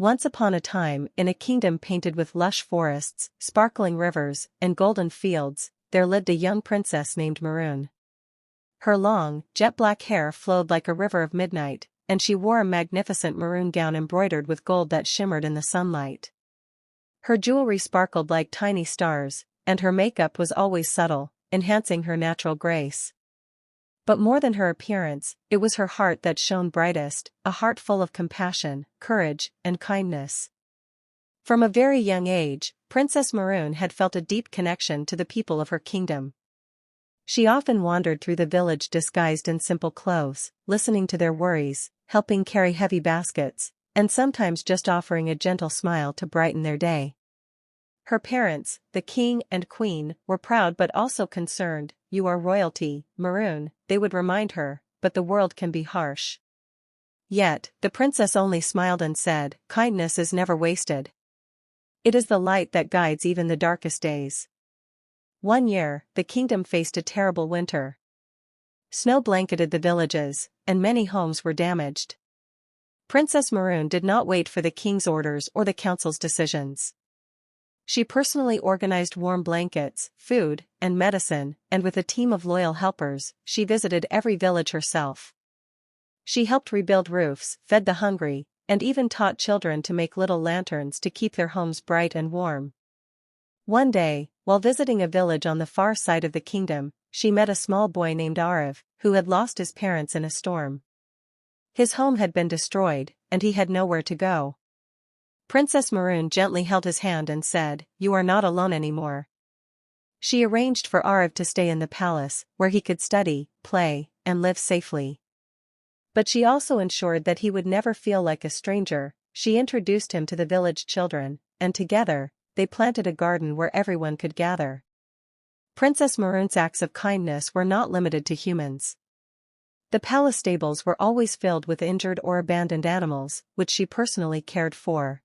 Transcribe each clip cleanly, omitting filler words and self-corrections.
Once upon a time, in a kingdom painted with lush forests, sparkling rivers, and golden fields, there lived a young princess named Maroon. Her long, jet-black hair flowed like a river of midnight, and she wore a magnificent maroon gown embroidered with gold that shimmered in the sunlight. Her jewelry sparkled like tiny stars, and her makeup was always subtle, enhancing her natural grace. But more than her appearance, it was her heart that shone brightest, a heart full of compassion, courage, and kindness. From a very young age, Princess Maroon had felt a deep connection to the people of her kingdom. She often wandered through the village disguised in simple clothes, listening to their worries, helping carry heavy baskets, and sometimes just offering a gentle smile to brighten their day. Her parents, the king and queen, were proud but also concerned. "You are royalty, Maroon," they would remind her, "but the world can be harsh." Yet, the princess only smiled and said, "Kindness is never wasted. It is the light that guides even the darkest days." One year, the kingdom faced a terrible winter. Snow blanketed the villages, and many homes were damaged. Princess Maroon did not wait for the king's orders or the council's decisions. She personally organized warm blankets, food, and medicine, and with a team of loyal helpers, she visited every village herself. She helped rebuild roofs, fed the hungry, and even taught children to make little lanterns to keep their homes bright and warm. One day, while visiting a village on the far side of the kingdom, she met a small boy named Arav, who had lost his parents in a storm. His home had been destroyed, and he had nowhere to go. Princess Maroon gently held his hand and said, "You are not alone anymore." She arranged for Arav to stay in the palace, where he could study, play, and live safely. But she also ensured that he would never feel like a stranger. She introduced him to the village children, and together, they planted a garden where everyone could gather. Princess Maroon's acts of kindness were not limited to humans. The palace stables were always filled with injured or abandoned animals, which she personally cared for.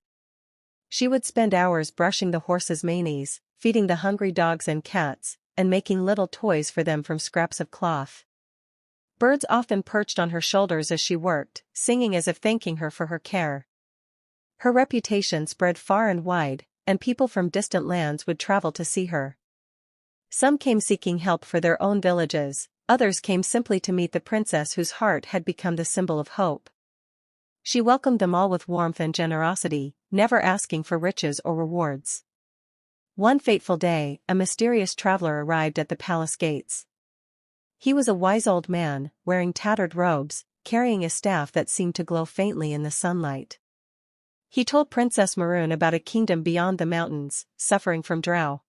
She would spend hours brushing the horses' manes, feeding the hungry dogs and cats, and making little toys for them from scraps of cloth. Birds often perched on her shoulders as she worked, singing as if thanking her for her care. Her reputation spread far and wide, and people from distant lands would travel to see her. Some came seeking help for their own villages, others came simply to meet the princess whose heart had become the symbol of hope. She welcomed them all with warmth and generosity, never asking for riches or rewards. One fateful day, a mysterious traveler arrived at the palace gates. He was a wise old man, wearing tattered robes, carrying a staff that seemed to glow faintly in the sunlight. He told Princess Maroon about a kingdom beyond the mountains, suffering from drought.